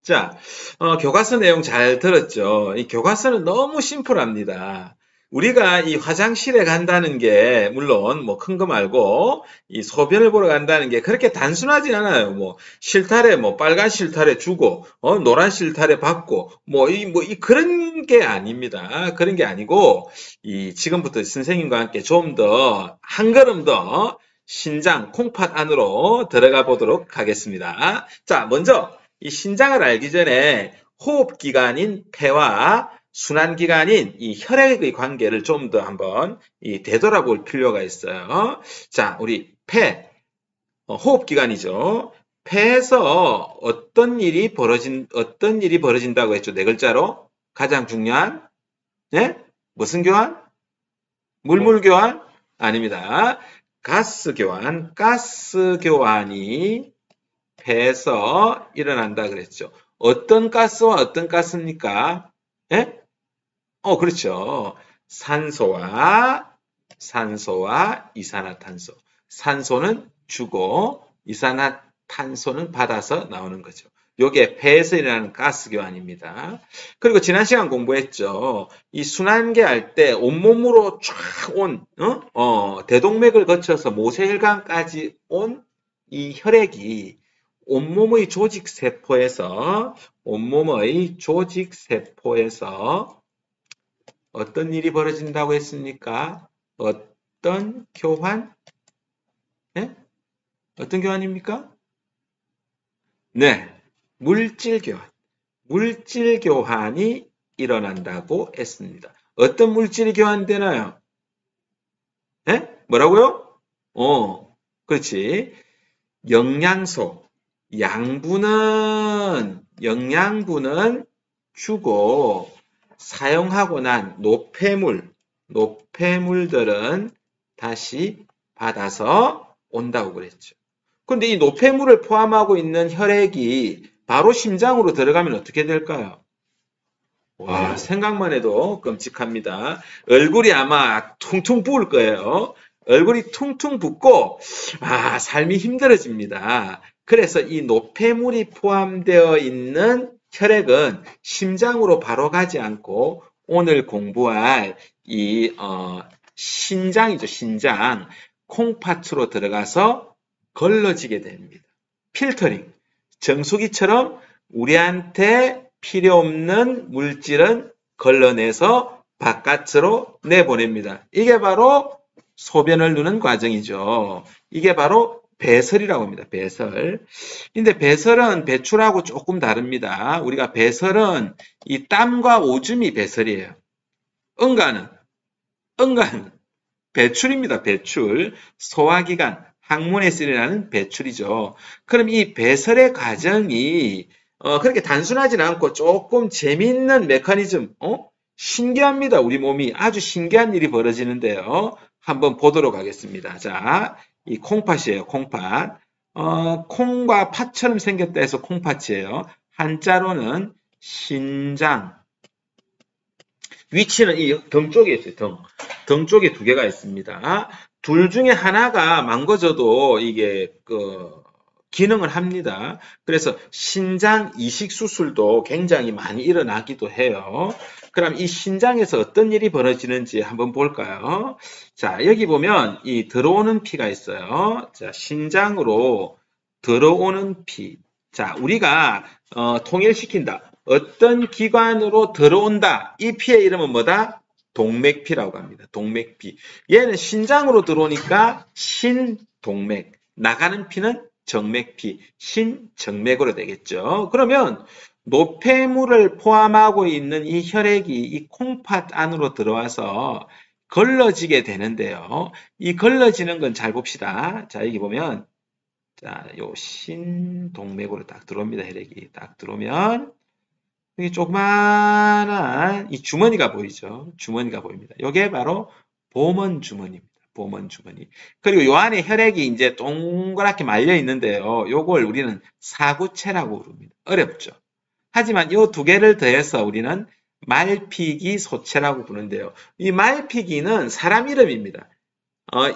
자, 교과서 내용 잘 들었죠? 이 교과서는 너무 심플합니다. 우리가 이 화장실에 간다는 게, 물론 뭐 큰 거 말고, 이 소변을 보러 간다는 게 그렇게 단순하지 않아요. 뭐, 실타래, 뭐, 빨간 실타래 주고, 노란 실타래 받고, 그런 게 아닙니다. 그런 게 아니고, 지금부터 선생님과 함께 좀 더, 한 걸음 더, 신장, 콩팥 안으로 들어가 보도록 하겠습니다. 자, 먼저, 이 신장을 알기 전에 호흡기관인 폐와 순환기관인 이 혈액의 관계를 좀 더 한번 되돌아볼 필요가 있어요. 자, 우리 폐, 호흡기관이죠. 폐에서 어떤 일이 벌어진다고 했죠? 네 글자로. 가장 중요한, 네? 무슨 교환? 물물 교환? 아닙니다. 가스 교환, 가스 교환이 폐에서 일어난다 그랬죠. 어떤 가스와 어떤 가스입니까? 예? 그렇죠. 산소와 이산화탄소. 산소는 주고 이산화탄소는 받아서 나오는 거죠. 요게 폐에서 일어나는 가스 교환입니다. 그리고 지난 시간 공부했죠. 이 순환계 할 때 온몸으로 쫙 온, 대동맥을 거쳐서 모세혈관까지 온 이 혈액이 온몸의 조직세포에서 어떤 일이 벌어진다고 했습니까? 어떤 교환? 네? 어떤 교환입니까? 네, 물질 교환. 물질 교환이 일어난다고 했습니다. 어떤 물질이 교환되나요? 네? 뭐라고요? 그렇지. 영양소, 영양분은 주고 사용하고 난 노폐물들은 다시 받아서 온다고 그랬죠. 근데 이 노폐물을 포함하고 있는 혈액이 바로 심장으로 들어가면 어떻게 될까요? 와, 생각만 해도 끔찍합니다. 얼굴이 아마 퉁퉁 부을 거예요. 얼굴이 퉁퉁 붓고, 삶이 힘들어집니다. 그래서 이 노폐물이 포함되어 있는 혈액은 심장으로 바로 가지 않고, 오늘 공부할 신장이죠, 신장. 콩팥으로 들어가서 걸러지게 됩니다. 필터링. 정수기처럼 우리한테 필요 없는 물질은 걸러내서 바깥으로 내보냅니다. 이게 바로 소변을 누는 과정이죠. 이게 바로 배설이라고 합니다. 배설. 근데 배설은 배출하고 조금 다릅니다. 우리가 배설은 이 땀과 오줌이 배설이에요. 응가는 배출입니다. 배출. 소화기관, 항문에서 일어나는 배출이죠. 그럼 이 배설의 과정이 그렇게 단순하진 않고 조금 재미있는 메커니즘, 신기합니다. 우리 몸이 아주 신기한 일이 벌어지는데요. 한번 보도록 하겠습니다. 자, 이 콩팥이에요. 콩팥. 콩과 팥처럼 생겼다 해서 콩팥이에요. 한자로는 신장. 위치는 이 등 쪽에 있어요. 등 쪽에 두 개가 있습니다. 둘 중에 하나가 망가져도 이게 기능을 합니다. 그래서 신장 이식 수술도 굉장히 많이 일어나기도 해요. 그럼 이 신장에서 어떤 일이 벌어지는지 한번 볼까요? 자, 여기 보면 이 들어오는 피가 있어요. 자, 신장으로 들어오는 피. 자, 우리가 통일시킨다. 어떤 기관으로 들어온다. 이 피의 이름은 뭐다? 동맥피라고 합니다. 동맥피. 얘는 신장으로 들어오니까 신동맥. 나가는 피는 정맥피, 신정맥으로 되겠죠. 그러면 노폐물을 포함하고 있는 이 혈액이 이 콩팥 안으로 들어와서 걸러지게 되는데요. 이 걸러지는 건 잘 봅시다. 자, 여기 보면 자, 요 신동맥으로 딱 들어옵니다. 혈액이 딱 들어오면 여기 조그마한 이 주머니가 보이죠. 주머니가 보입니다. 이게 바로 보먼 주머니입니다. 보먼 주머니. 그리고 요 안에 혈액이 이제 동그랗게 말려 있는데요. 요걸 우리는 사구체라고 부릅니다. 어렵죠. 하지만 요 두 개를 더해서 우리는 말피기 소체라고 부르는데요. 이 말피기는 사람 이름입니다.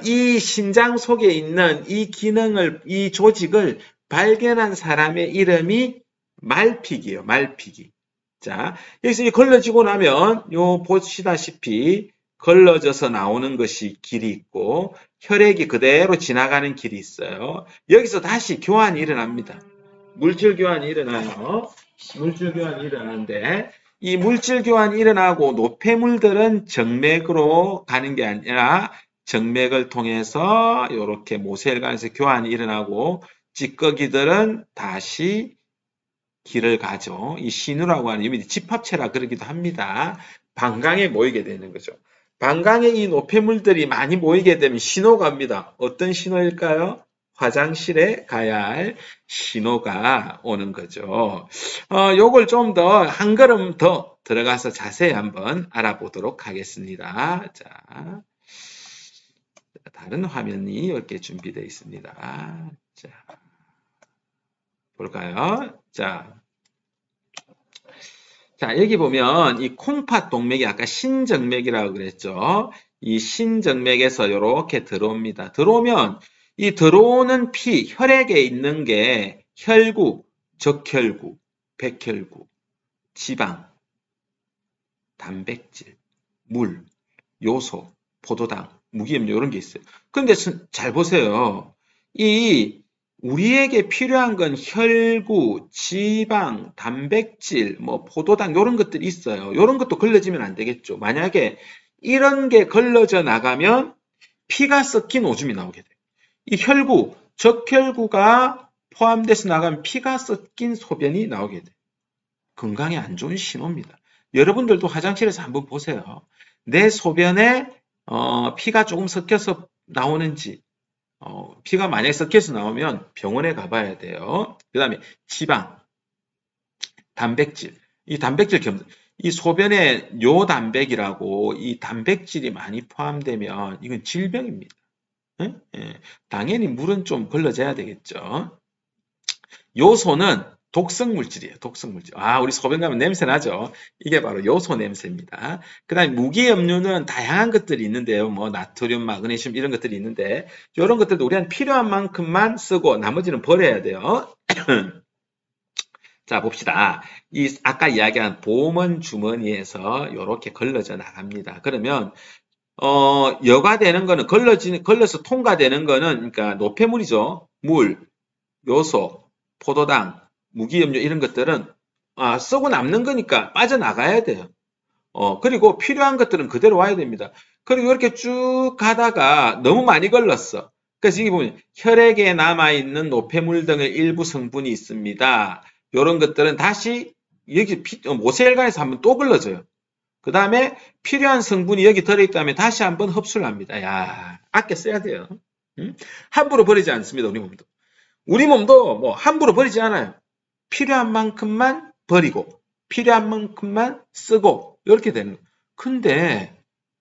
이 신장 속에 있는 이 기능을, 이 조직을 발견한 사람의 이름이 말피기예요. 말피기. 자, 여기서 이 걸러지고 나면 요 보시다시피 걸러져서 나오는 것이 길이 있고 혈액이 그대로 지나가는 길이 있어요. 여기서 다시 교환이 일어납니다. 물질 교환이 일어나요. 물질 교환이 일어나는데 이 물질 교환이 일어나고 노폐물들은 정맥으로 가는 게 아니라 정맥을 통해서 이렇게 모세혈관에서 교환이 일어나고 찌꺼기들은 다시 길을 가죠. 이 신우라고 하는 이미 집합체라 그러기도 합니다. 방광에 모이게 되는 거죠. 방광에 이 노폐물들이 많이 모이게 되면 신호가 옵니다. 어떤 신호일까요? 화장실에 가야 할 신호가 오는 거죠. 요걸 좀 더 한 걸음 더 들어가서 자세히 한번 알아보도록 하겠습니다. 자, 다른 화면이 이렇게 준비되어 있습니다. 자, 볼까요? 자, 여기 보면 이 콩팥 동맥이 아까 신정맥이라고 그랬죠. 이 신정맥에서 이렇게 들어옵니다. 들어오면 이 들어오는 피, 혈액에 있는 게 혈구, 적혈구, 백혈구, 지방, 단백질, 물, 요소, 포도당, 무기염료 이런 게 있어요. 근데 잘 보세요. 우리에게 필요한 건 혈구, 지방, 단백질, 뭐 포도당 이런 것들이 있어요. 이런 것도 걸러지면 안 되겠죠. 만약에 이런 게 걸러져 나가면 피가 섞인 오줌이 나오게 돼요. 이 혈구, 적혈구가 포함돼서 나가면 피가 섞인 소변이 나오게 돼요. 건강에 안 좋은 신호입니다. 여러분들도 화장실에서 한번 보세요. 내 소변에 피가 조금 섞여서 나오는지 피가 만약에 섞여서 나오면 병원에 가봐야 돼요. 그 다음에 지방, 단백질. 이 단백질 이 소변에 요단백이라고 이 단백질이 많이 포함되면 이건 질병입니다. 예? 당연히 물은 좀 걸러져야 되겠죠. 요소는 독성 물질이에요. 독성 물질. 우리 소변 가면 냄새 나죠? 이게 바로 요소 냄새입니다. 그 다음에 무기염료는 다양한 것들이 있는데요. 뭐 나트륨, 마그네슘 이런 것들이 있는데 이런 것들도 우리한테 필요한 만큼만 쓰고 나머지는 버려야 돼요. 자, 봅시다. 아까 이야기한 보문 주머니에서 이렇게 걸러져 나갑니다. 그러면 여과되는 거는 걸러서 통과되는 거는 그러니까 노폐물이죠. 물, 요소, 포도당, 무기염료 이런 것들은 쓰고 남는 거니까 빠져나가야 돼요. 그리고 필요한 것들은 그대로 와야 됩니다. 그리고 이렇게 쭉 가다가 너무 많이 걸렀어. 그래서 여기 보면 혈액에 남아있는 노폐물 등의 일부 성분이 있습니다. 이런 것들은 다시 여기 모세혈관에서 한번 또 걸러져요. 그 다음에 필요한 성분이 여기 들어있다면 다시 한번 흡수를 합니다. 야, 아껴 써야 돼요. 함부로 버리지 않습니다. 우리 몸도 뭐 함부로 버리지 않아요. 필요한 만큼만 버리고 필요한 만큼만 쓰고 이렇게 되는 거예요. 근데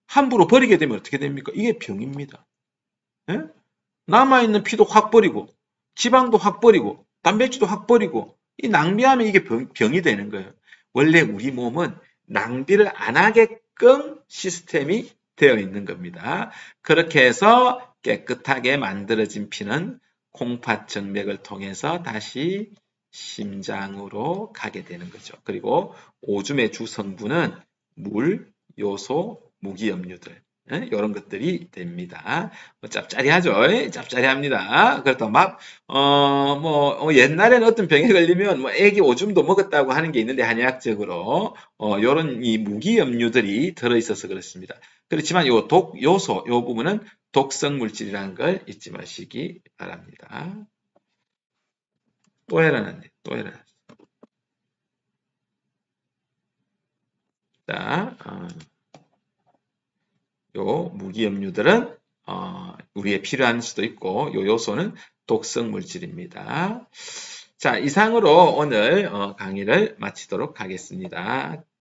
함부로 버리게 되면 어떻게 됩니까? 이게 병입니다. 예? 남아있는 피도 확 버리고 지방도 확 버리고 단백질도 확 버리고 이 낭비하면 이게 병이 되는 거예요. 원래 우리 몸은 낭비를 안 하게끔 시스템이 되어 있는 겁니다. 그렇게 해서 깨끗하게 만들어진 피는 콩팥 정맥을 통해서 다시 심장으로 가게 되는 거죠. 그리고 오줌의 주 성분은 물, 요소, 무기염료들 이런 것들이 됩니다. 짭짜리하죠. 짭짜리합니다. 그렇다 옛날에는 어떤 병에 걸리면 애기 오줌도 먹었다고 하는 게 있는데 한의학적으로 이런 이 무기염료들이 들어있어서 그렇습니다. 그렇지만 요소 요 부분은 독성 물질이라는 걸 잊지 마시기 바랍니다. 또 해라는데 또 해라. 자, 요 무기염료들은 우리의 필요한 수도 있고 요 요소는 독성 물질입니다. 자, 이상으로 오늘 강의를 마치도록 하겠습니다.